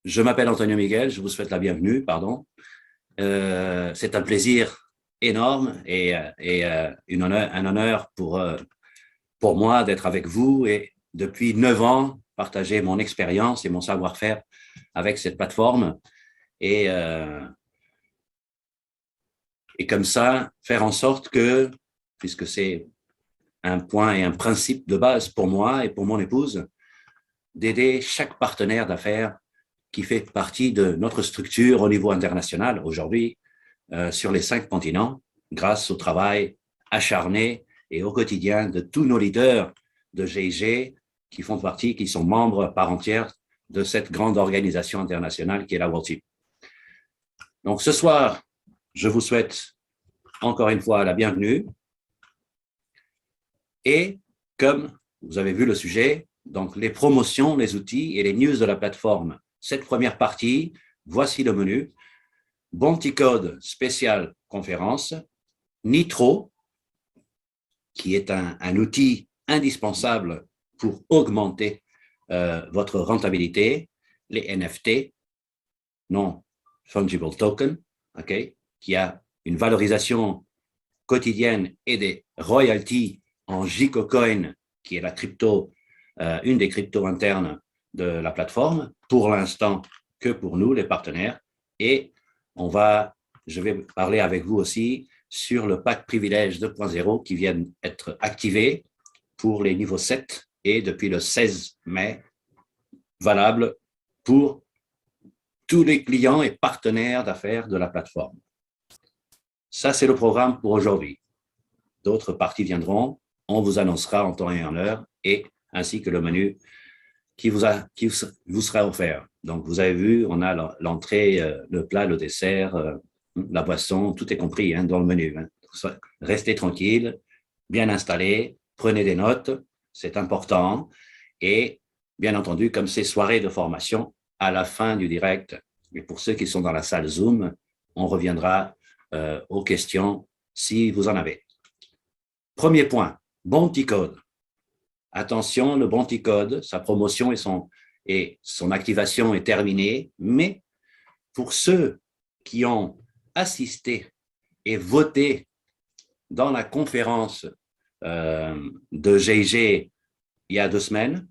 Je m'appelle Antonio Miguel, je vous souhaite la bienvenue, pardon. C'est un plaisir énorme et un honneur pour moi d'être avec vous et depuis 9 ans, partager mon expérience et mon savoir-faire avec cette plateforme et, euh, et comme ça, faire en sorte que, puisque c'est un point et un principe de base pour moi et pour mon épouse, d'aider chaque partenaire d'affaires qui fait partie de notre structure au niveau international aujourd'hui sur les 5 continents, grâce au travail acharné et au quotidien de tous nos leaders de GIG qui font partie, qui sont membres par entière de cette grande organisation internationale qui est la World Team. Donc ce soir, je vous souhaite encore une fois la bienvenue et comme vous avez vu le sujet, donc les promotions, les outils et les news de la plateforme. Cette première partie, voici le menu. Bon petit code spécial conférence, Nitro, qui est un outil indispensable pour augmenter votre rentabilité, les NFT, non fungible token, okay, qui a une valorisation quotidienne et des royalties en Gicocoin, qui est la crypto, une des cryptos internes de la plateforme, pour l'instant que pour nous, les partenaires. Et je vais parler avec vous aussi sur le pack privilège 2.0 qui vient d'être activé pour les niveaux 7 et depuis le 16 mai, valable pour tous les clients et partenaires d'affaires de la plateforme. Ça, c'est le programme pour aujourd'hui. D'autres parties viendront, on vous annoncera en temps et en heure, et ainsi que le menu qui vous sera offert. Donc, vous avez vu, on a l'entrée, le plat, le dessert, la boisson, tout est compris dans le menu. Restez tranquille, bien installé, prenez des notes, c'est important. Et bien entendu, comme ces soirées de formation, à la fin du direct, et pour ceux qui sont dans la salle Zoom, on reviendra aux questions si vous en avez. Premier point, Bounty Code. Attention, le Bounty Code, sa promotion et son activation est terminée, mais pour ceux qui ont assisté et voté dans la conférence de GIG il y a 2 semaines,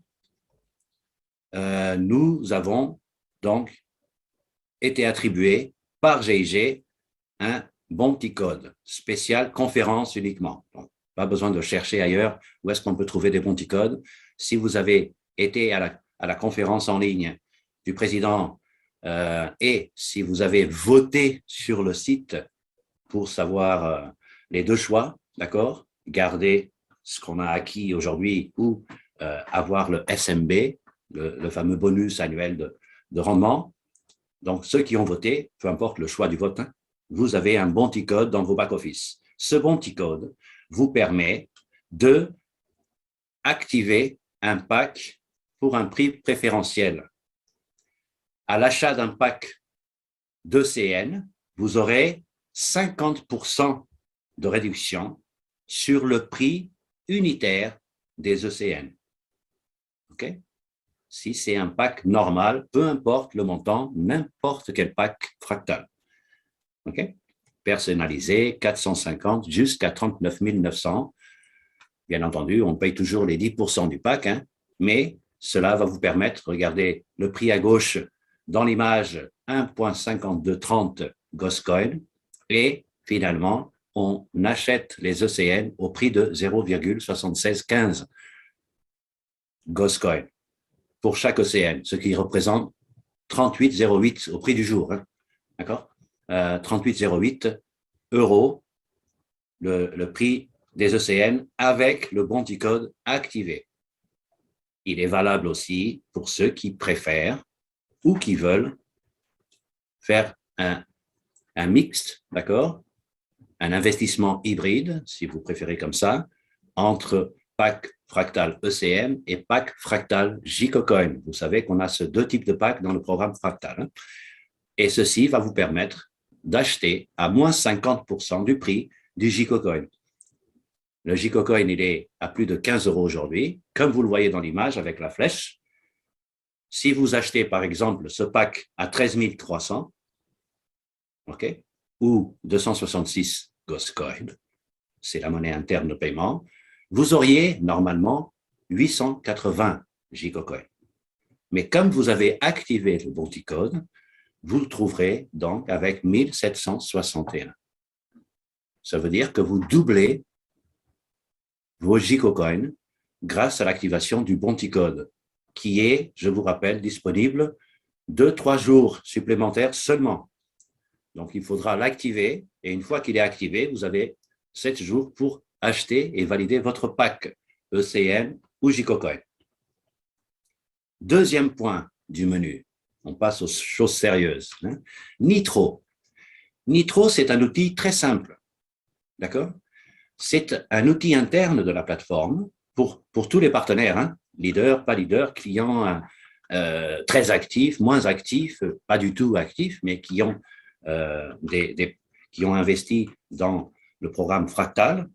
nous avons donc été attribués par GIG un Bounty Code spécial conférence uniquement. Donc, pas besoin de chercher ailleurs où est-ce qu'on peut trouver des Bounty Codes. Si vous avez été à la conférence en ligne du président et si vous avez voté sur le site pour savoir les deux choix, d'accord, garder ce qu'on a acquis aujourd'hui ou avoir le SMB, le fameux bonus annuel de rendement. Donc, ceux qui ont voté, peu importe le choix du vote, vous avez un Bounty Code dans vos back-office. Ce Bounty Code vous permet de activer un pack pour un prix préférentiel. À l'achat d'un pack d'ECN, vous aurez 50% de réduction sur le prix unitaire des ECN. OK? Si c'est un pack normal, peu importe le montant, n'importe quel pack fractal. OK? Personnalisé, 450 jusqu'à 39 900. Bien entendu, on paye toujours les 10% du pack, mais cela va vous permettre, regardez le prix à gauche dans l'image 1.5230 Ghostecoin et finalement, on achète les ECN au prix de 0,7615 Ghostecoin pour chaque ECN, ce qui représente 38,08 au prix du jour. D'accord? 38,08 euros le prix des ECN avec le Bounty Code activé. Il est valable aussi pour ceux qui préfèrent ou qui veulent faire un mixte, d'accord, un investissement hybride, si vous préférez comme ça, entre pack fractal ECN et pack fractal Gicocoin. Vous savez qu'on a ces deux types de packs dans le programme fractal. Et ceci va vous permettre d'acheter à moins 50% du prix du Gicocoin. Le Gicocoin, il est à plus de 15 euros aujourd'hui, comme vous le voyez dans l'image avec la flèche. si vous achetez par exemple ce pack à 13 300, okay, ou 266 Ghost Coin, c'est la monnaie interne de paiement, vous auriez normalement 880 gigacoins. Mais comme vous avez activé le bounty code, vous le trouverez donc avec 1761. Ça veut dire que vous doublez vos gigacoins grâce à l'activation du bounty code, qui est, je vous rappelle, disponible 2-3 jours supplémentaires seulement. Donc, il faudra l'activer, et une fois qu'il est activé, vous avez 7 jours pour acheter et valider votre pack ECN ou gigacoin. Deuxième point du menu, on passe aux choses sérieuses. Nitro. Nitro, c'est un outil très simple, d'accord? C'est un outil interne de la plateforme pour tous les partenaires, leaders, pas leaders, clients très actifs, moins actifs, pas du tout actifs, mais qui ont, qui ont investi dans le programme Fractal.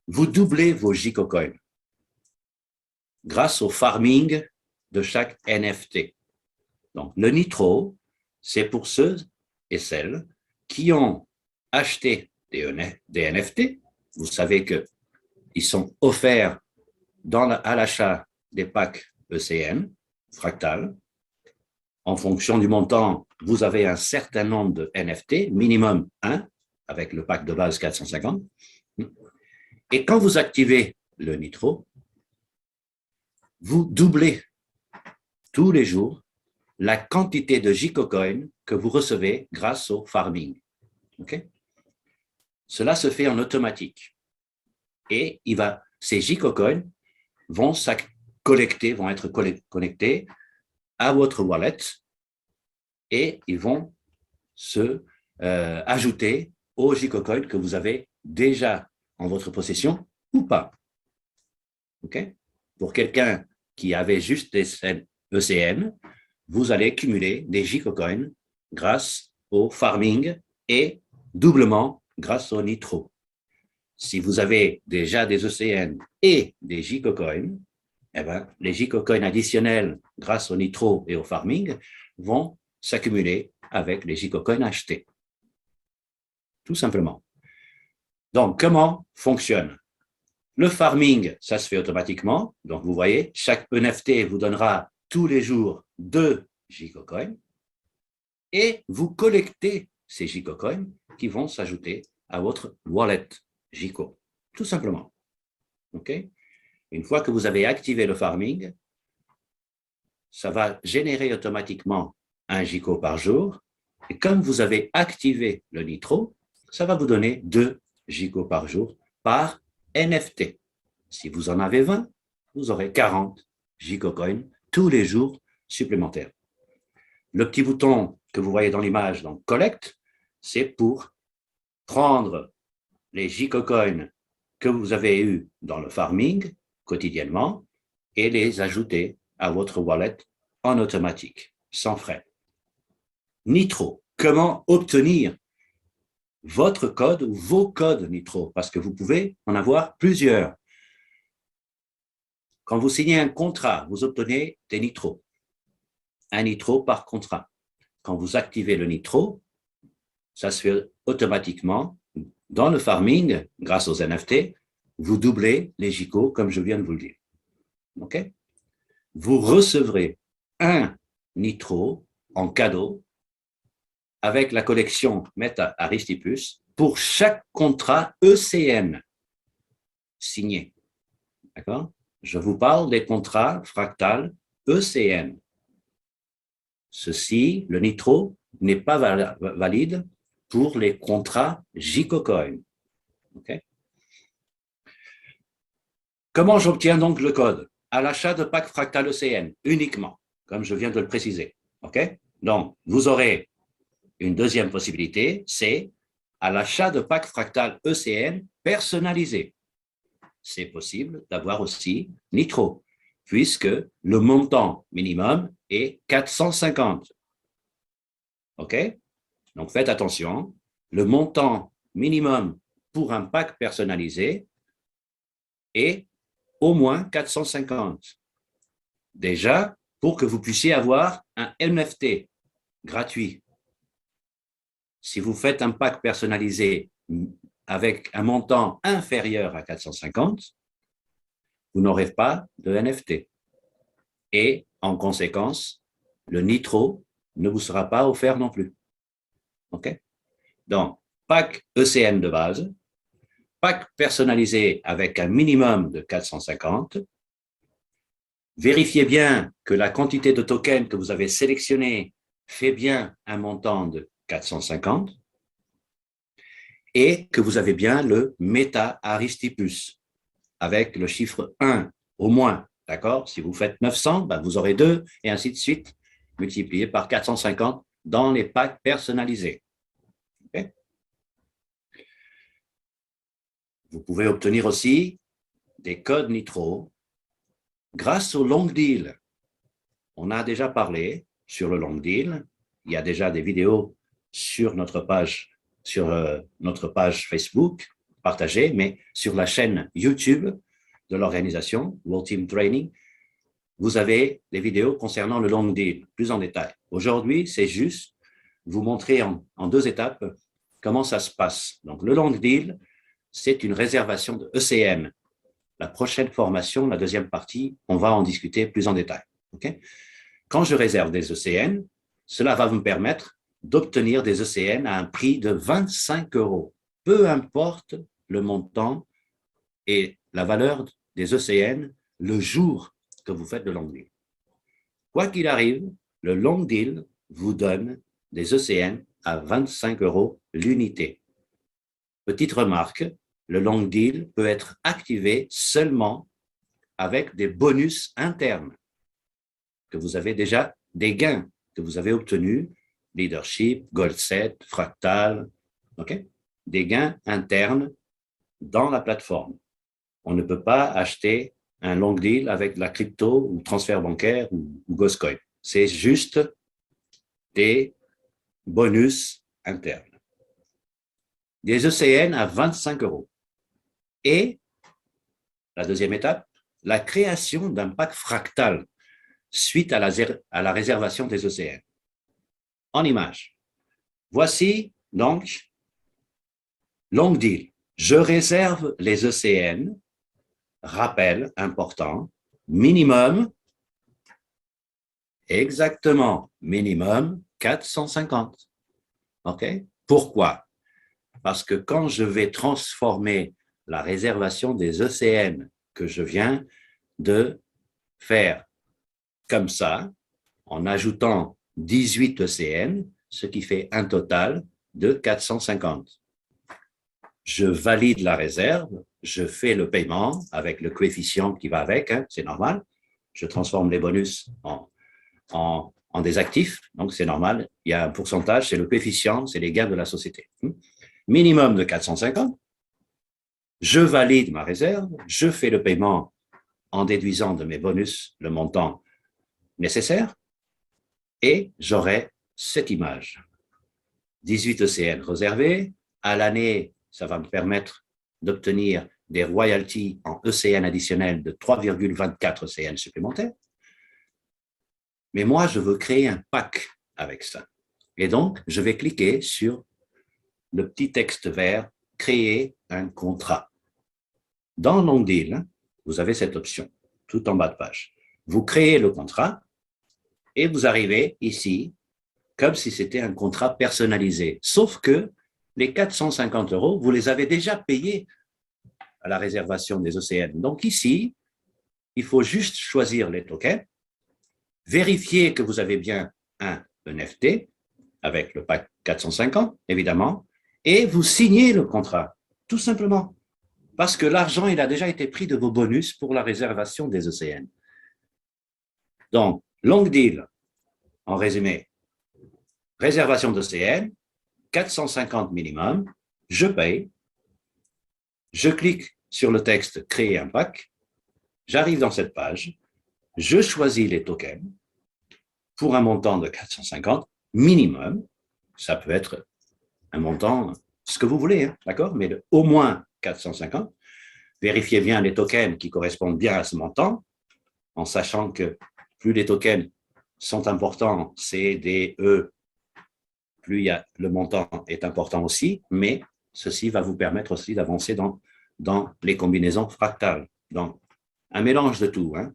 Vous doublez vos gigacoins grâce au farming de chaque NFT. Donc, le Nitro, c'est pour ceux et celles qui ont acheté des NFT. Vous savez qu'ils sont offerts à l'achat des packs ECN, Fractal. En fonction du montant, vous avez un certain nombre de NFT, minimum 1, avec le pack de base 450. Et quand vous activez le Nitro, vous doublez tous les jours la quantité de gigacoins que vous recevez grâce au farming. Okay? Cela se fait en automatique. Et ces gigacoins vont être connectés à votre wallet et ils vont se ajouter aux gigacoins que vous avez déjà en votre possession ou pas. Okay? Pour quelqu'un qui avait juste des ECN, vous allez cumuler des gigacoins grâce au farming et doublement grâce au Nitro. Si vous avez déjà des ECN et des gigacoins, eh ben, les gigacoins additionnels grâce au Nitro et au farming vont s'accumuler avec les gigacoins achetés. Tout simplement. Donc, comment fonctionne? Le farming, ça se fait automatiquement. Donc, vous voyez, chaque NFT vous donnera tous les jours 2 gigacoins et vous collectez ces gigacoins qui vont s'ajouter à votre wallet Gico. Tout simplement. OK? Une fois que vous avez activé le farming, ça va générer automatiquement 1 Gico par jour. Et comme vous avez activé le Nitro, ça va vous donner 2 Gico par jour par NFT. Si vous en avez 20, vous aurez 40 gigacoins tous les jours supplémentaires. Le petit bouton que vous voyez dans l'image, donc Collect, c'est pour prendre les gigacoins que vous avez eus dans le farming quotidiennement et les ajouter à votre wallet en automatique, sans frais. Nitro, comment obtenir votre code ou vos codes Nitro? Parce que vous pouvez en avoir plusieurs. Quand vous signez un contrat, vous obtenez des Nitro. Un Nitro par contrat. Quand vous activez le Nitro, ça se fait automatiquement dans le farming, grâce aux NFT, vous doublez les GICO, comme je viens de vous le dire. OK? Vous recevrez un Nitro en cadeau avec la collection Meta Aristipus pour chaque contrat ECN signé. D'accord? Je vous parle des contrats fractal ECN. Ceci, le Nitro, n'est pas valide pour les contrats GicoCoin. Okay? Comment j'obtiens donc le code? À l'achat de pack fractal ECN, uniquement, comme je viens de le préciser. Okay? Donc, vous aurez une deuxième possibilité, c'est à l'achat de pack fractal ECN personnalisé. C'est possible d'avoir aussi Nitro, puisque le montant minimum est 450. OK? Donc, faites attention. Le montant minimum pour un pack personnalisé est au moins 450. Déjà, pour que vous puissiez avoir un NFT gratuit. Si vous faites un pack personnalisé avec un montant inférieur à 450, vous n'aurez pas de NFT. Et en conséquence, le Nitro ne vous sera pas offert non plus. OK? Donc, pack ECN de base, pack personnalisé avec un minimum de 450. Vérifiez bien que la quantité de tokens que vous avez sélectionné fait bien un montant de 450 et que vous avez bien le Meta Aristippus avec le chiffre 1 au moins. D'accord? Si vous faites 900, ben vous aurez 2 et ainsi de suite, multiplié par 450 dans les packs personnalisés. Okay? Vous pouvez obtenir aussi des codes Nitro grâce au long deal. On a déjà parlé sur le long deal. Il y a déjà des vidéos sur notre page Facebook partagée, mais sur la chaîne YouTube de l'organisation World Team Training, vous avez des vidéos concernant le long deal, plus en détail. Aujourd'hui, c'est juste vous montrer en 2 étapes comment ça se passe. Donc, le long deal, c'est une réservation de ECN. La prochaine formation, la deuxième partie, on va en discuter plus en détail. Okay? Quand je réserve des ECN, cela va me permettre d'obtenir des ECN à un prix de 25 €. Peu importe le montant et la valeur des ECN le jour que vous faites le long deal. Quoi qu'il arrive, le long deal vous donne des ECN à 25 € l'unité. Petite remarque, le long deal peut être activé seulement avec des bonus internes que vous avez déjà, des gains que vous avez obtenus, leadership, gold set, fractal, okay? Des gains internes dans la plateforme. On ne peut pas acheter un long deal avec de la crypto ou transfert bancaire ou Ghostcoin. C'est juste des bonus internes. Des ECN à 25 €. Et la deuxième étape, la création d'un pack fractal suite à la réservation des ECN. En image. Voici donc long deal. Je réserve les ECN. Rappel important, minimum, exactement, minimum 450. OK? Pourquoi? Parce que quand je vais transformer la réservation des ECN que je viens de faire comme ça, en ajoutant 18 ECN, ce qui fait un total de 450. Je valide la réserve, je fais le paiement avec le coefficient qui va avec, hein, c'est normal. Je transforme les bonus en des actifs, donc c'est normal. Il y a un pourcentage, c'est le coefficient, c'est les gains de la société. Minimum de 450. Je valide ma réserve, je fais le paiement en déduisant de mes bonus le montant nécessaire et j'aurai cette image. 18 ECN réservés. À l'année, ça va me permettre d'obtenir des royalties en ECN additionnels de 3,24 ECN supplémentaires. Mais moi, je veux créer un pack avec ça. Et donc, je vais cliquer sur le petit texte vert « Créer un contrat ». Dans Long Deal, vous avez cette option, tout en bas de page. Vous créez le contrat et vous arrivez ici comme si c'était un contrat personnalisé. Sauf que les 450 €, vous les avez déjà payés à la réservation des ECN. Donc ici, il faut juste choisir les tokens, vérifier que vous avez bien un NFT avec le pack 450, évidemment, et vous signez le contrat, tout simplement. Parce que l'argent, il a déjà été pris de vos bonus pour la réservation des ECN. Donc, long deal, en résumé, réservation d'ECN, 450 minimum, je paye, je clique sur le texte « Créer un pack », j'arrive dans cette page, je choisis les tokens pour un montant de 450 minimum, ça peut être un montant, ce que vous voulez, hein, d'accord, mais au moins 450. Vérifiez bien les tokens qui correspondent bien à ce montant, en sachant que plus les tokens sont importants, C, D, E, plus le montant est important aussi, mais ceci va vous permettre aussi d'avancer dans les combinaisons fractales. Donc, un mélange de tout. Hein.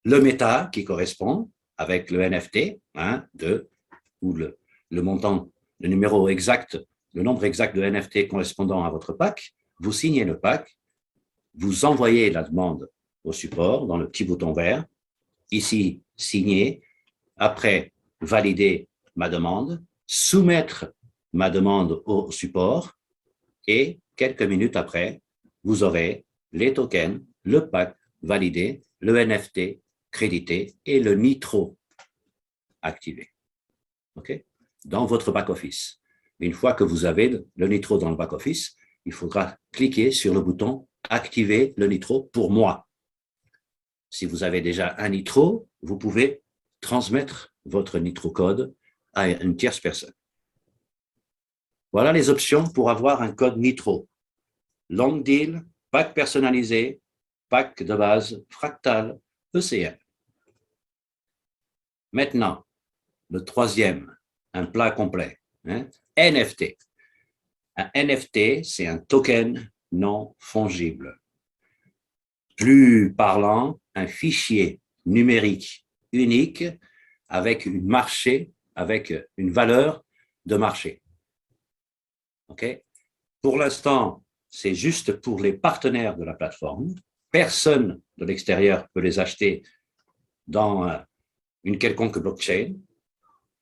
Le méta qui correspond avec le NFT, ou le montant, le numéro exact, le nombre exact de NFT correspondant à votre pack, vous signez le pack, vous envoyez la demande au support dans le petit bouton vert, ici, signer, après, valider ma demande, soumettre ma demande au support et quelques minutes après, vous aurez les tokens, le pack validé, le NFT crédité et le Nitro activé. Okay? Dans votre back-office. Une fois que vous avez le Nitro dans le back-office, il faudra cliquer sur le bouton « Activer le Nitro pour moi ». Si vous avez déjà un Nitro, vous pouvez transmettre votre Nitro code à une tierce personne. Voilà les options pour avoir un code Nitro. Long deal, pack personnalisé, pack de base, fractal, ECM. Maintenant, le troisième, un plat complet, hein, NFT. Un NFT, c'est un token non fongible. Plus parlant, un fichier numérique unique avec une valeur de marché. Okay? Pour l'instant, c'est juste pour les partenaires de la plateforme. Personne de l'extérieur peut les acheter dans une quelconque blockchain.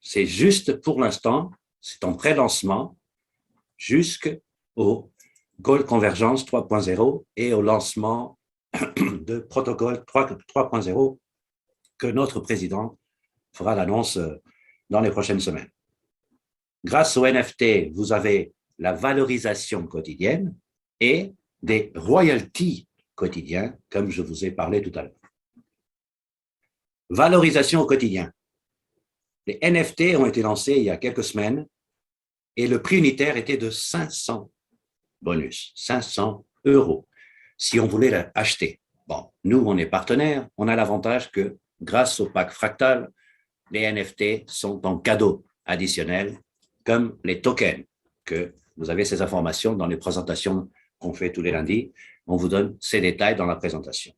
C'est juste pour l'instant, c'est en pré-lancement jusqu'au Gold Convergence 3.0 et au lancement de protocole 3.0 que notre président fera l'annonce dans les prochaines semaines. Grâce au NFT, vous avez la valorisation quotidienne et des royalties quotidiens, comme je vous ai parlé tout à l'heure. Valorisation au quotidien. Les NFT ont été lancés il y a quelques semaines et le prix unitaire était de 500 bonus, 500 € si on voulait l'acheter. Bon, nous, on est partenaires, on a l'avantage que grâce au pack fractal, les NFT sont en cadeau additionnel comme les tokens, que vous avez ces informations dans les présentations qu'on fait tous les lundis. On vous donne ces détails dans la présentation.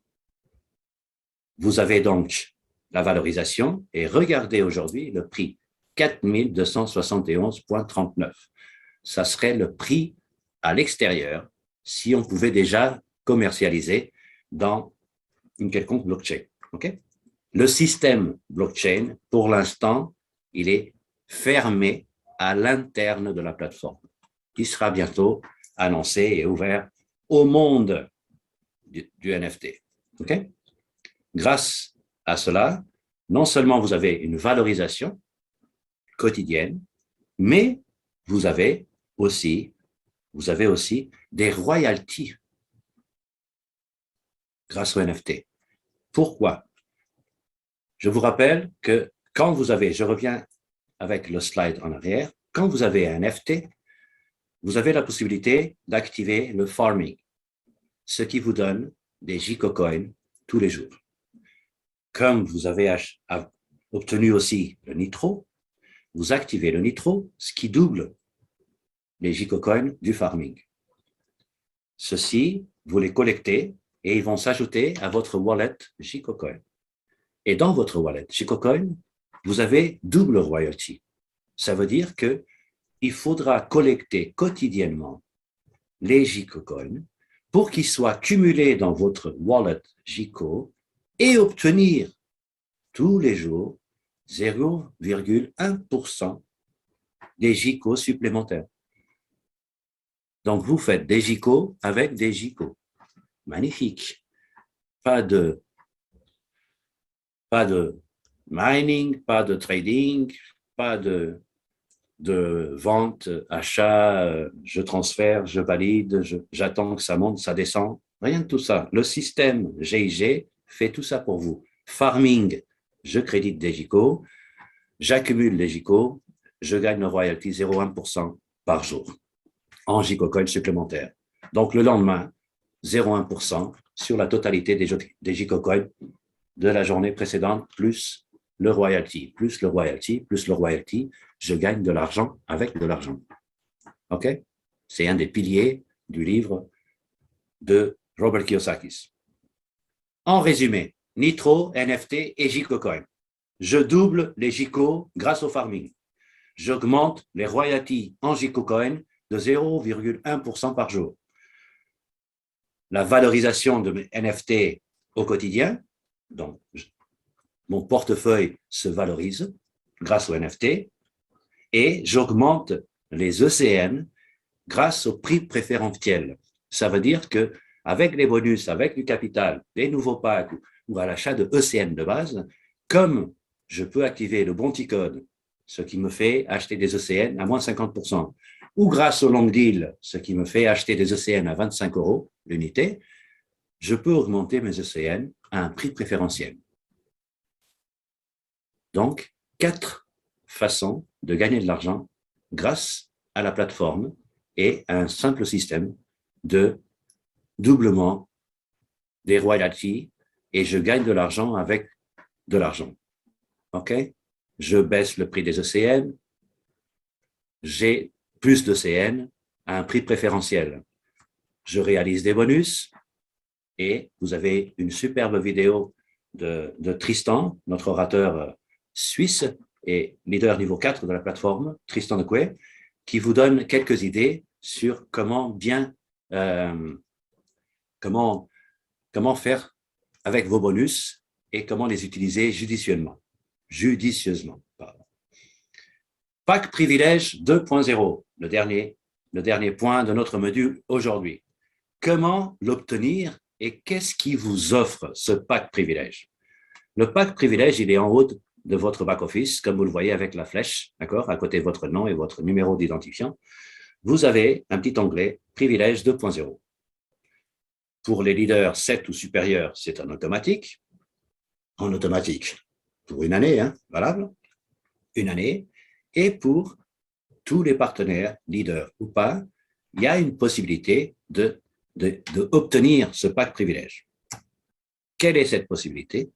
Vous avez donc la valorisation et regardez aujourd'hui le prix, 4 271,39. Ça serait le prix à l'extérieur si on pouvait déjà commercialiser dans une quelconque blockchain. Okay? Le système blockchain, pour l'instant, il est fermé à l'interne de la plateforme. Il sera bientôt annoncé et ouvert au monde du NFT. Okay? Grâce à cela, non seulement vous avez une valorisation quotidienne, mais vous avez aussi des royalties grâce au NFT. Pourquoi? Je vous rappelle que quand vous avez, je reviens avec le slide en arrière, quand vous avez un NFT, vous avez la possibilité d'activer le farming, ce qui vous donne des Gicocoins tous les jours. Comme vous avez obtenu aussi le Nitro, vous activez le Nitro, ce qui double les Gicocoins du farming. Ceux-ci, vous les collectez et ils vont s'ajouter à votre wallet Gicocoin. Et dans votre wallet Gicocoin, vous avez double royalty. Ça veut dire qu'il faudra collecter quotidiennement les Gicocoins pour qu'ils soient cumulés dans votre wallet Gico et obtenir tous les jours 0,1% des GICO supplémentaires. Donc, vous faites des GICO avec des GICO. Magnifique. Pas de mining, pas de trading, pas de vente, achat, je transfère, je valide, j'attends que ça monte, ça descend. Rien de tout ça. Le système GIG fait tout ça pour vous. Farming, je crédite des GICO, j'accumule les GICO, je gagne le royalty 0,1% par jour en GICO-coin supplémentaires. Donc, le lendemain, 0,1% sur la totalité des GICO-coins de la journée précédente, plus le royalty, plus le royalty, plus le royalty, je gagne de l'argent avec de l'argent. OK? C'est un des piliers du livre de Robert Kiyosaki. En résumé, Nitro, NFT et Gcocoin. Je double les Gico grâce au farming. J'augmente les royalties en Gcocoin de 0,1% par jour. La valorisation de mes NFT au quotidien, donc mon portefeuille se valorise grâce aux NFT et j'augmente les ECN grâce au prix préférentiel. Ça veut dire que avec les bonus, avec du capital, les nouveaux packs ou à l'achat de ECN de base, comme je peux activer le bounty code, ce qui me fait acheter des ECN à moins 50%, ou grâce au long deal, ce qui me fait acheter des ECN à 25 € l'unité, je peux augmenter mes ECN à un prix préférentiel. Donc, 4 façons de gagner de l'argent grâce à la plateforme et à un simple système de doublement des royalties et je gagne de l'argent avec de l'argent. OK? Je baisse le prix des ECN, j'ai plus d'ECN à un prix préférentiel. Je réalise des bonus et vous avez une superbe vidéo de Tristan, notre orateur suisse et leader niveau 4 de la plateforme, Tristan de Coué, qui vous donne quelques idées sur comment bien comment faire avec vos bonus et comment les utiliser judicieusement. Pardon. Pack privilège 2.0, le dernier point de notre module aujourd'hui. Comment l'obtenir et qu'est-ce qui vous offre ce pack privilège? Le pack privilège, il est en haut de votre back-office, comme vous le voyez avec la flèche, d'accord, à côté de votre nom et votre numéro d'identifiant. Vous avez un petit onglet privilège 2.0. Pour les leaders 7 ou supérieurs, c'est en automatique. En automatique, pour une année, valable, une année. Et pour tous les partenaires, leaders ou pas, il y a une possibilité d'obtenir ce pack privilège. Quelle est cette possibilité?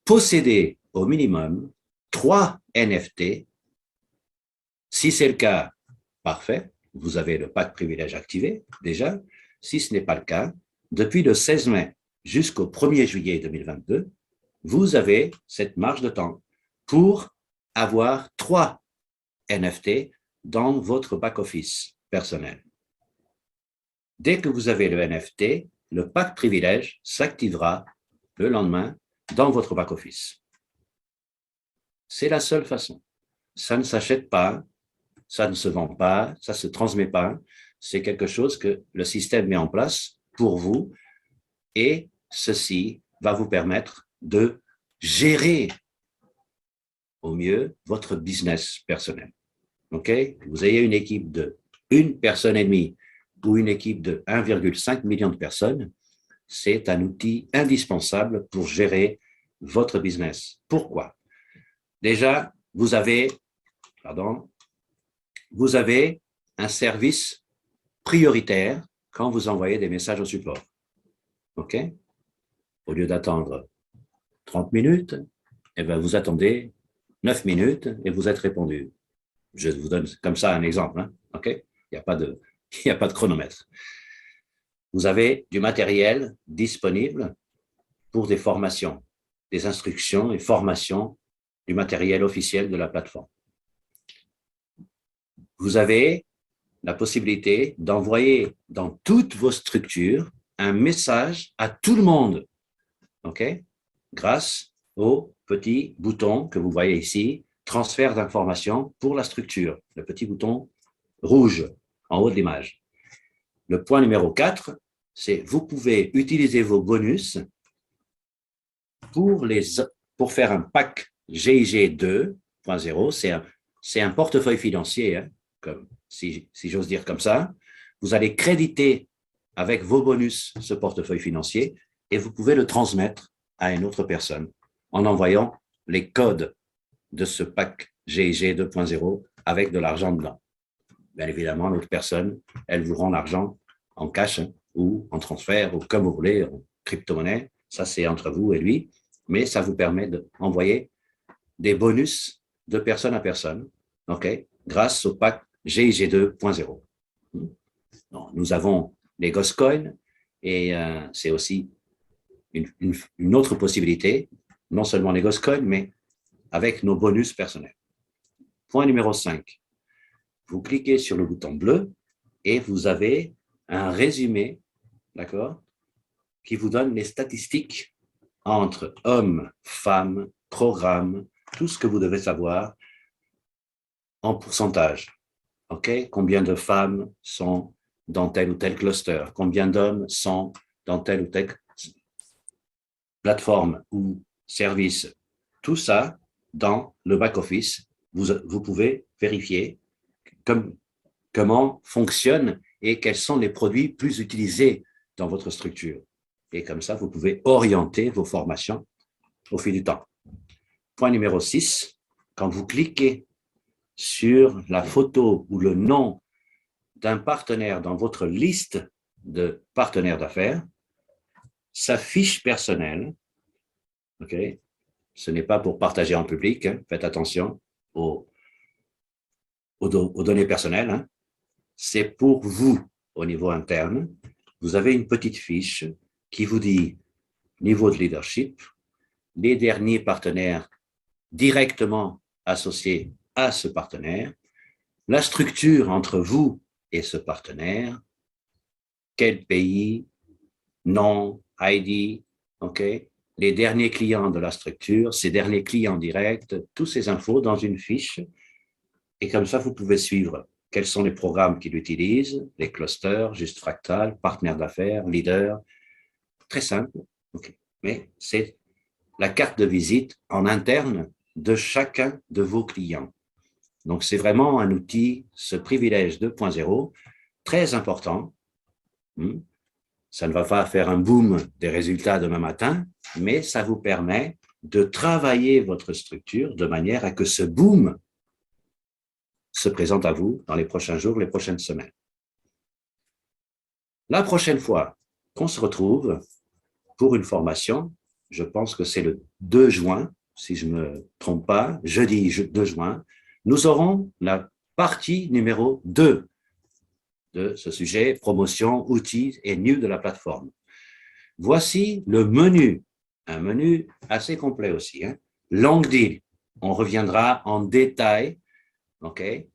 Posséder au minimum 3 NFT. Si c'est le cas, parfait, vous avez le pack privilège activé déjà. Si ce n'est pas le cas, depuis le 16 mai jusqu'au 1er juillet 2022, vous avez cette marge de temps pour avoir 3 NFT dans votre back-office personnel. Dès que vous avez le NFT, le pack privilège s'activera le lendemain dans votre back-office. C'est la seule façon. Ça ne s'achète pas, ça ne se vend pas, ça ne se transmet pas. C'est quelque chose que le système met en place pour vous et ceci va vous permettre de gérer au mieux votre business personnel. OK? Vous ayez une équipe de 1,5 personne ou une équipe de 1,5 million de personnes, c'est un outil indispensable pour gérer votre business. Pourquoi? Déjà, vous avez un service prioritaire quand vous envoyez des messages au support. OK? Au lieu d'attendre 30 minutes, eh bien, vous attendez 9 minutes et vous êtes répondu. Je vous donne comme ça un exemple. OK? Il n'y a pas de chronomètre. Vous avez du matériel disponible pour des formations, des instructions et formations du matériel officiel de la plateforme. Vous avez la possibilité d'envoyer dans toutes vos structures un message à tout le monde, OK? Grâce au petit bouton que vous voyez ici, transfert d'informations pour la structure, le petit bouton rouge en haut de l'image. Le point numéro 4, c'est vous pouvez utiliser vos bonus pour faire un pack GIG 2.0, c'est un portefeuille financier, comme, si j'ose dire comme ça. Vous allez créditer avec vos bonus ce portefeuille financier et vous pouvez le transmettre à une autre personne en envoyant les codes de ce pack GIG 2.0 avec de l'argent dedans. Bien évidemment, l'autre personne, elle vous rend l'argent en cash ou en transfert ou comme vous voulez, en crypto-monnaie. Ça, c'est entre vous et lui, mais ça vous permet d'envoyer des bonus de personne à personne, okay, grâce au pack GIG 2.0. Nous avons les Ghost Coins et c'est aussi une autre possibilité, non seulement les Ghost Coins, mais avec nos bonus personnels. Point numéro 5. Vous cliquez sur le bouton bleu et vous avez un résumé, d'accord, qui vous donne les statistiques entre hommes, femmes, programmes, tout ce que vous devez savoir en pourcentage. Okay? Combien de femmes sont dans tel ou tel cluster? Combien d'hommes sont dans telle ou telle plateforme ou service? Tout ça, dans le back-office, vous pouvez vérifier comment fonctionne et quels sont les produits plus utilisés dans votre structure. Et comme ça, vous pouvez orienter vos formations au fil du temps. Point numéro 6, quand vous cliquez sur la photo ou le nom d'un partenaire dans votre liste de partenaires d'affaires, sa fiche personnelle, okay, ce n'est pas pour partager en public, hein, faites attention aux données personnelles, hein, c'est pour vous au niveau interne. Vous avez une petite fiche qui vous dit niveau de leadership, les derniers partenaires directement associés à ce partenaire, la structure entre vous et ce partenaire, quel pays, nom, ID, okay, les derniers clients de la structure, ses derniers clients directs, toutes ces infos dans une fiche. Et comme ça, vous pouvez suivre quels sont les programmes qu'il utilise, les clusters, juste fractal, partenaire d'affaires, leader. Très simple, okay. Mais c'est la carte de visite en interne de chacun de vos clients. Donc, c'est vraiment un outil, ce privilège 2.0, très important. Ça ne va pas faire un boom des résultats demain matin, mais ça vous permet de travailler votre structure de manière à que ce boom se présente à vous dans les prochains jours, les prochaines semaines. La prochaine fois qu'on se retrouve pour une formation, je pense que c'est le 2 juin, si je ne me trompe pas, jeudi 2 juin, nous aurons la partie numéro 2 de ce sujet, promotion, outils et news de la plateforme. Voici le menu, un menu assez complet aussi. Hein. Long deal, on reviendra en détail, okay,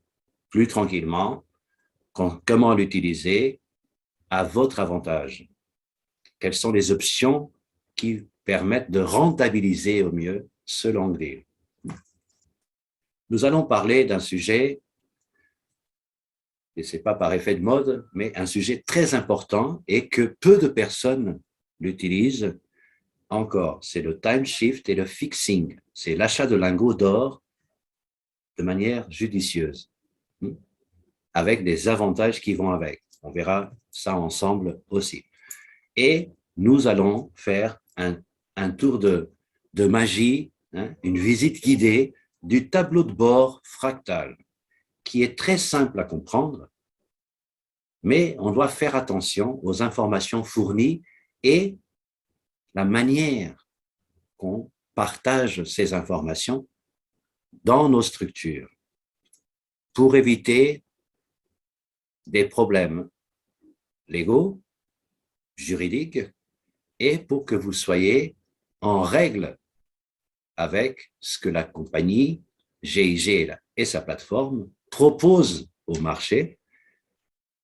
plus tranquillement, comment l'utiliser à votre avantage. Quelles sont les options qui permettent de rentabiliser au mieux ce long deal. Nous allons parler d'un sujet, et ce n'est pas par effet de mode, mais un sujet très important et que peu de personnes l'utilisent encore. C'est le time shift et le fixing. C'est l'achat de lingots d'or de manière judicieuse, avec des avantages qui vont avec. On verra ça ensemble aussi. Et nous allons faire un tour de magie, hein, une visite guidée du tableau de bord fractal, qui est très simple à comprendre, mais on doit faire attention aux informations fournies et la manière qu'on partage ces informations dans nos structures pour éviter des problèmes légaux, juridiques, et pour que vous soyez en règle avec ce que la compagnie GIG et sa plateforme proposent au marché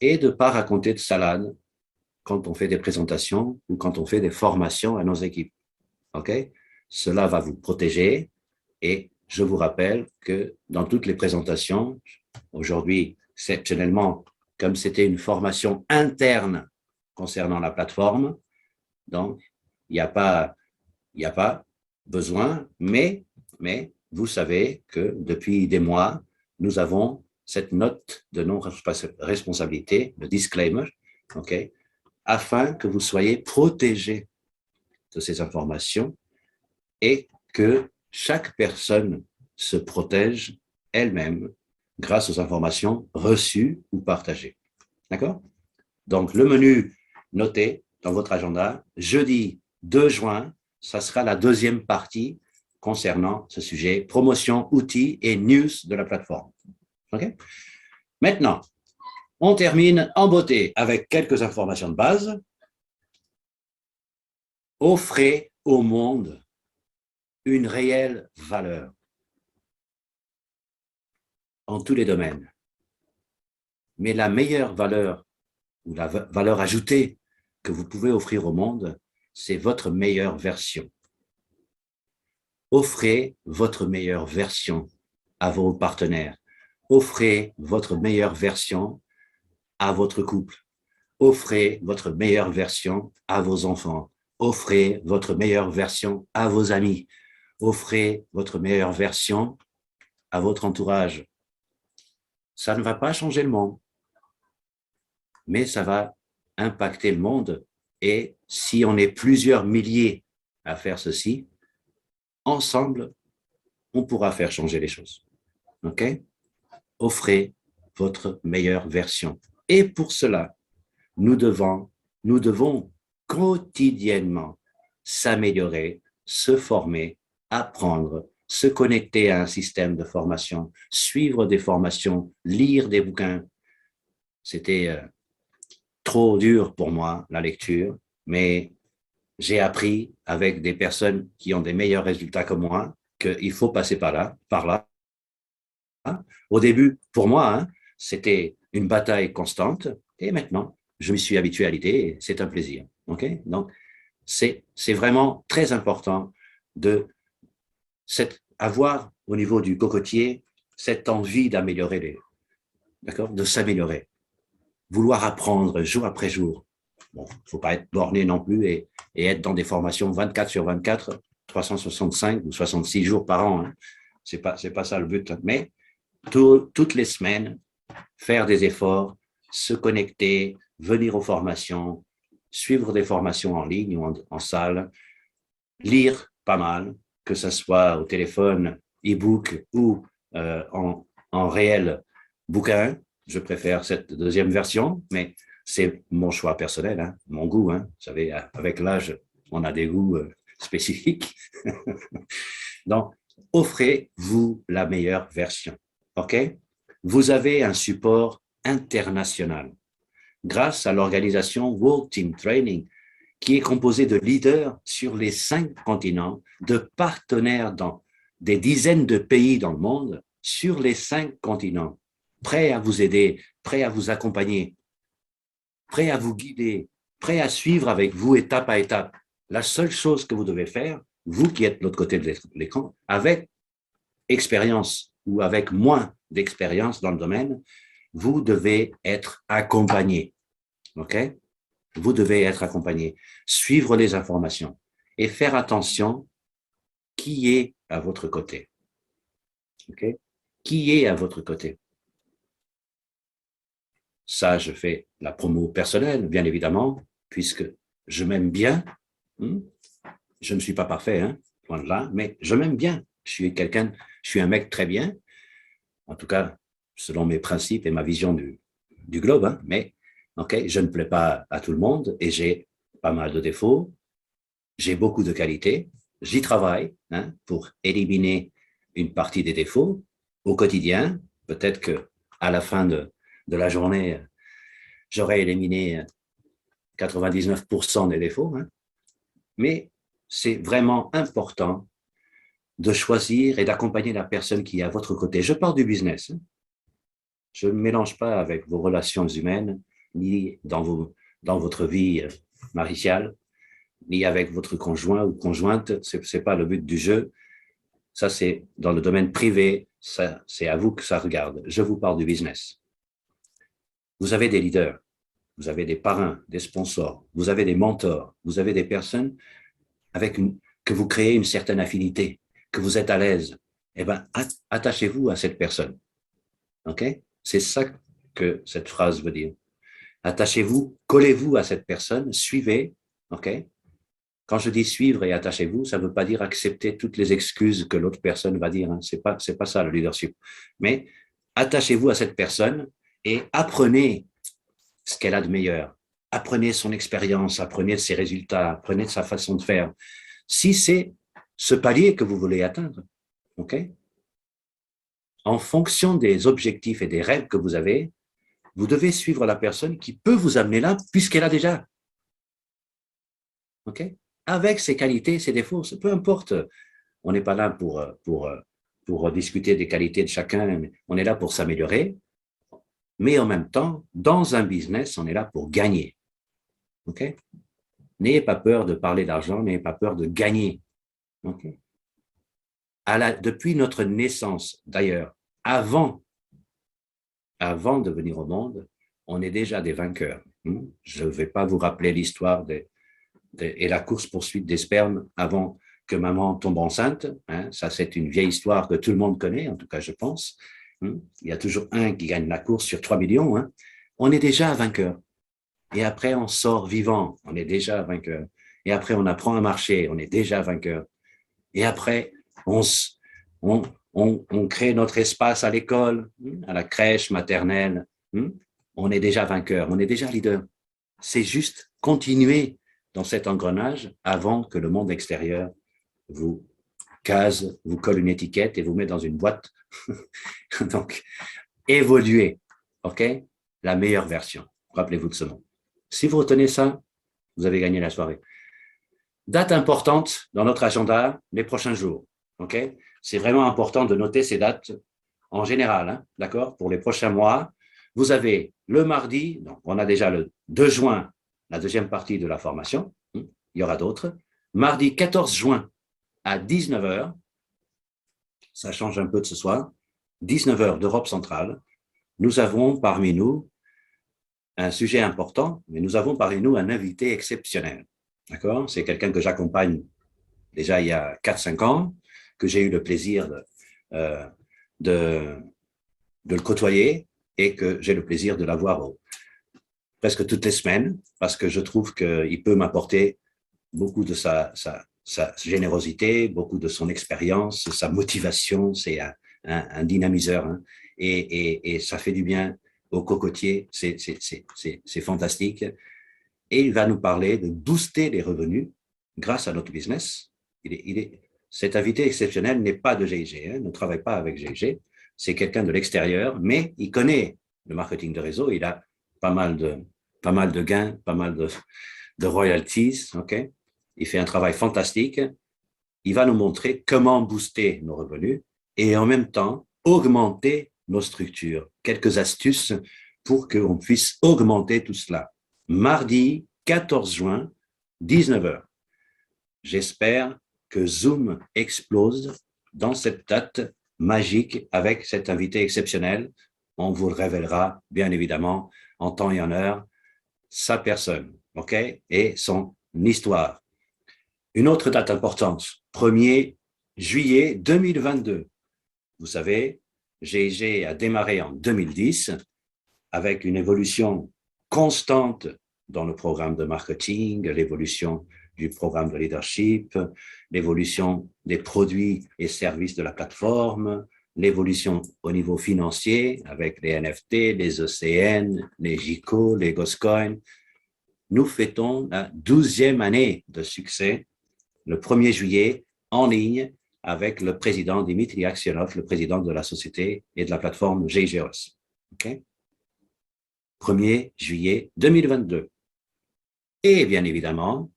et de ne pas raconter de salade quand on fait des présentations ou quand on fait des formations à nos équipes. Okay? Cela va vous protéger et je vous rappelle que dans toutes les présentations, aujourd'hui, exceptionnellement, comme c'était une formation interne concernant la plateforme, donc il n'y a pas besoin, mais vous savez que depuis des mois, nous avons cette note de non-responsabilité, le disclaimer, okay, afin que vous soyez protégés de ces informations et que chaque personne se protège elle-même grâce aux informations reçues ou partagées. D'accord? Donc, le menu noté dans votre agenda, jeudi 2 juin, ça sera la deuxième partie concernant ce sujet, promotion, outils et news de la plateforme. Okay? Maintenant, on termine en beauté avec quelques informations de base. Offrez au monde une réelle valeur en tous les domaines. Mais la meilleure valeur ou la valeur ajoutée que vous pouvez offrir au monde, c'est votre meilleure version. Offrez votre meilleure version à vos partenaires. Offrez votre meilleure version à votre couple. Offrez votre meilleure version à vos enfants. Offrez votre meilleure version à vos amis. Offrez votre meilleure version à votre entourage. Ça ne va pas changer le monde, mais ça va impacter le monde. Et si on est plusieurs milliers à faire ceci, ensemble, on pourra faire changer les choses. OK? Offrez votre meilleure version. Et pour cela, nous devons quotidiennement s'améliorer, se former, apprendre, se connecter à un système de formation, suivre des formations, lire des bouquins. C'était trop dur pour moi, la lecture, mais j'ai appris avec des personnes qui ont des meilleurs résultats que moi qu'il faut passer par là. Au début, pour moi, c'était une bataille constante et maintenant, je me suis habitué à l'idée et c'est un plaisir. Okay? Donc, c'est vraiment très important de avoir au niveau du cocotier cette envie d'améliorer de s'améliorer, vouloir apprendre jour après jour. Bon, il ne faut pas être borné non plus et être dans des formations 24 sur 24, 365 ou 66 jours par an. Hein. C'est pas ça le but. Mais toutes les semaines, faire des efforts, se connecter, venir aux formations, suivre des formations en ligne ou en salle, lire pas mal, que ce soit au téléphone, e-book ou en réel bouquin. Je préfère cette deuxième version, mais c'est mon choix personnel, hein, mon goût. Hein. Vous savez, avec l'âge, on a des goûts spécifiques. Donc, offrez-vous la meilleure version. OK? Vous avez un support international grâce à l'organisation World Team Training, qui est composée de leaders sur les 5 continents, de partenaires dans des dizaines de pays dans le monde, sur les 5 continents, prêts à vous aider, prêts à vous accompagner, prêts à vous guider, prêts à suivre avec vous étape à étape. La seule chose que vous devez faire, vous qui êtes de l'autre côté de l'écran, avec expérience ou avec moins d'expérience dans le domaine, vous devez être accompagné. OK? Vous devez être accompagné, suivre les informations et faire attention qui est à votre côté. OK? Qui est à votre côté? Ça, je fais la promo personnelle, bien évidemment, puisque je m'aime bien. Je ne suis pas parfait, hein, loin de là, mais je m'aime bien. Je suis un mec très bien, en tout cas, selon mes principes et ma vision du globe, hein, mais okay, je ne plais pas à tout le monde et j'ai pas mal de défauts. J'ai beaucoup de qualités. J'y travaille hein, pour éliminer une partie des défauts au quotidien. Peut-être qu'à la fin de la journée, j'aurai éliminé 99% des défauts. Hein. Mais c'est vraiment important de choisir et d'accompagner la personne qui est à votre côté. Je parle du business. Hein. Je ne mélange pas avec vos relations humaines, ni dans votre vie maritale, ni avec votre conjoint ou conjointe. C'est pas le but du jeu. Ça, c'est dans le domaine privé. Ça, c'est à vous que ça regarde. Je vous parle du business. Vous avez des leaders, vous avez des parrains, des sponsors, vous avez des mentors, vous avez des personnes que vous créez une certaine affinité, que vous êtes à l'aise. Eh bien, attachez-vous à cette personne. OK? C'est ça que cette phrase veut dire. Attachez-vous, collez-vous à cette personne, suivez. OK? Quand je dis suivre et attachez-vous, ça ne veut pas dire accepter toutes les excuses que l'autre personne va dire. Hein. C'est pas ça le leadership. Mais attachez-vous à cette personne et apprenez ce qu'elle a de meilleur. Apprenez son expérience, apprenez de ses résultats, apprenez de sa façon de faire. Si c'est ce palier que vous voulez atteindre. OK? En fonction des objectifs et des rêves que vous avez, vous devez suivre la personne qui peut vous amener là, puisqu'elle a déjà. OK? Avec ses qualités, ses défauts, peu importe. On n'est pas là pour discuter des qualités de chacun, on est là pour s'améliorer. Mais en même temps, dans un business, on est là pour gagner. OK? N'ayez pas peur de parler d'argent, n'ayez pas peur de gagner. OK? Depuis notre naissance, d'ailleurs, avant de venir au monde, on est déjà des vainqueurs. Je ne vais pas vous rappeler l'histoire et la course-poursuite des spermes avant que maman tombe enceinte. Ça, c'est une vieille histoire que tout le monde connaît, en tout cas, je pense. Il y a toujours un qui gagne la course sur 3 millions. On est déjà vainqueur. Et après, on sort vivant, on est déjà vainqueur. Et après, on apprend à marcher, on est déjà vainqueur. Et après, on crée notre espace à l'école, à la crèche maternelle. On est déjà vainqueur, on est déjà leader. C'est juste continuer dans cet engrenage avant que le monde extérieur vous case, vous colle une étiquette et vous met dans une boîte. Donc, évoluer, OK? La meilleure version. Rappelez-vous de ce mot. Si vous retenez ça, vous avez gagné la soirée. Date importante dans notre agenda, les prochains jours. OK? C'est vraiment important de noter ces dates en général, d'accord? Pour les prochains mois, vous avez le mardi, donc on a déjà le 2 juin, la deuxième partie de la formation. Il y aura d'autres. Mardi 14 juin à 19 h, ça change un peu de ce soir, 19 h d'Europe centrale, nous avons parmi nous un sujet important, mais nous avons parmi nous un invité exceptionnel. D'accord? C'est quelqu'un que j'accompagne déjà il y a 4-5 ans, que j'ai eu le plaisir de le côtoyer et que j'ai le plaisir de l'avoir presque toutes les semaines parce que je trouve qu'il peut m'apporter beaucoup de sa générosité, beaucoup de son expérience, sa motivation. C'est un dynamiseur et ça fait du bien au cocotier. C'est fantastique. Et il va nous parler de booster les revenus grâce à notre business. Cet invité exceptionnel n'est pas de GIG, ne travaille pas avec GIG, c'est quelqu'un de l'extérieur, mais il connaît le marketing de réseau, il a pas mal de gains, pas mal de royalties, OK? Il fait un travail fantastique. Il va nous montrer comment booster nos revenus et en même temps augmenter nos structures. Quelques astuces pour qu'on puisse augmenter tout cela. Mardi 14 juin, 19 h. J'espère que Zoom explose dans cette date magique avec cet invité exceptionnel. On vous le révélera, bien évidemment, en temps et en heure, sa personne, OK, et son histoire. Une autre date importante, 1er juillet 2022. Vous savez, GIG a démarré en 2010 avec une évolution constante dans le programme de marketing, l'évolution du programme de leadership, l'évolution des produits et services de la plateforme, l'évolution au niveau financier avec les NFT, les ECN, les GICO, les Goscoin. Nous fêtons la 12e année de succès le 1er juillet en ligne avec le président Dimitri Aksionov, le président de la société et de la plateforme GIGOS. Okay? 1er juillet 2022. Et bien évidemment,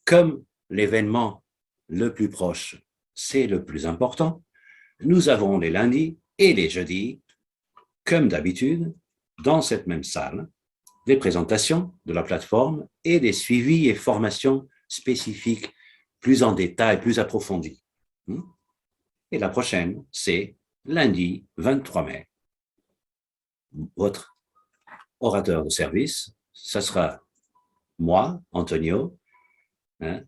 comme l'événement le plus proche, c'est le plus important, nous avons les lundis et les jeudis, comme d'habitude, dans cette même salle, des présentations de la plateforme et des suivis et formations spécifiques plus en détail, plus approfondies. Et la prochaine, c'est lundi 23 mai. Votre orateur de service, ça sera moi, Antonio,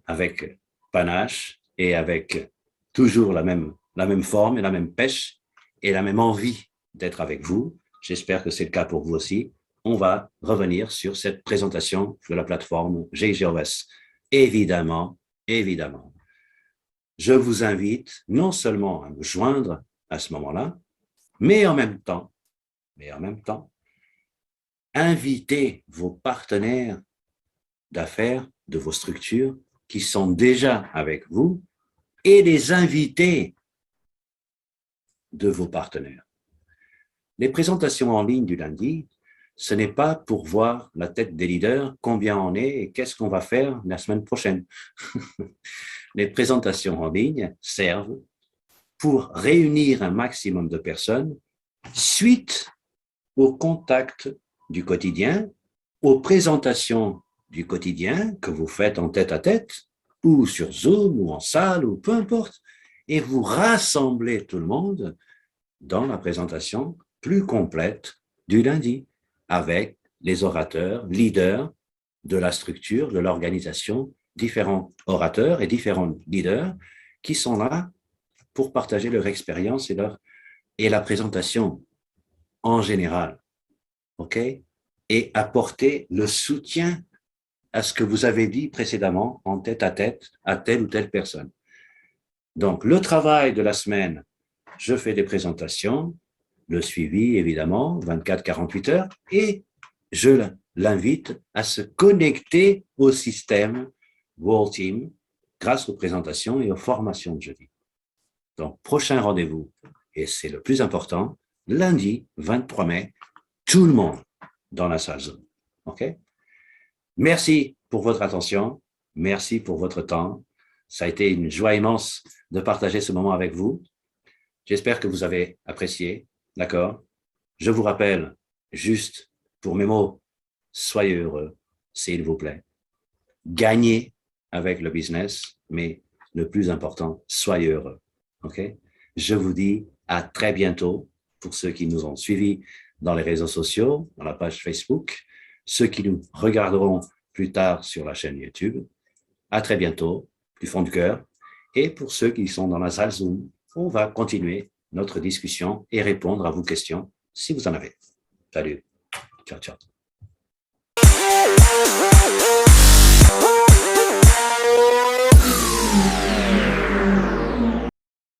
avec panache et avec toujours la même forme et la même pêche et la même envie d'être avec vous. J'espère que c'est le cas pour vous aussi. On va revenir sur cette présentation de la plateforme GIGOS. Évidemment, je vous invite non seulement à me joindre à ce moment-là, mais en même temps, invitez vos partenaires d'affaires de vos structures qui sont déjà avec vous et les invités de vos partenaires. Les présentations en ligne du lundi, ce n'est pas pour voir la tête des leaders, combien on est et qu'est-ce qu'on va faire la semaine prochaine. Les présentations en ligne servent pour réunir un maximum de personnes suite au contact du quotidien, aux présentations du quotidien que vous faites en tête-à-tête, ou sur Zoom, ou en salle, ou peu importe, et vous rassemblez tout le monde dans la présentation plus complète du lundi, avec les orateurs, leaders de la structure, de l'organisation, différents orateurs et différents leaders qui sont là pour partager leur expérience et la présentation en général, OK? Et apporter le soutien à ce que vous avez dit précédemment en tête à telle ou telle personne. Donc, le travail de la semaine, je fais des présentations, le suivi, évidemment, 24-48 heures, et je l'invite à se connecter au système World Team grâce aux présentations et aux formations de jeudi. Donc, prochain rendez-vous, et c'est le plus important, lundi 23 mai, tout le monde dans la salle Zoom. OK? Merci pour votre attention. Merci pour votre temps. Ça a été une joie immense de partager ce moment avec vous. J'espère que vous avez apprécié. D'accord? Je vous rappelle, juste pour mes mots, soyez heureux, s'il vous plaît. Gagnez avec le business, mais le plus important, soyez heureux. OK? Je vous dis à très bientôt pour ceux qui nous ont suivis dans les réseaux sociaux, dans la page Facebook, ceux qui nous regarderont plus tard sur la chaîne YouTube. À très bientôt, du fond du cœur. Et pour ceux qui sont dans la salle Zoom, on va continuer notre discussion et répondre à vos questions si vous en avez. Salut. Ciao, ciao.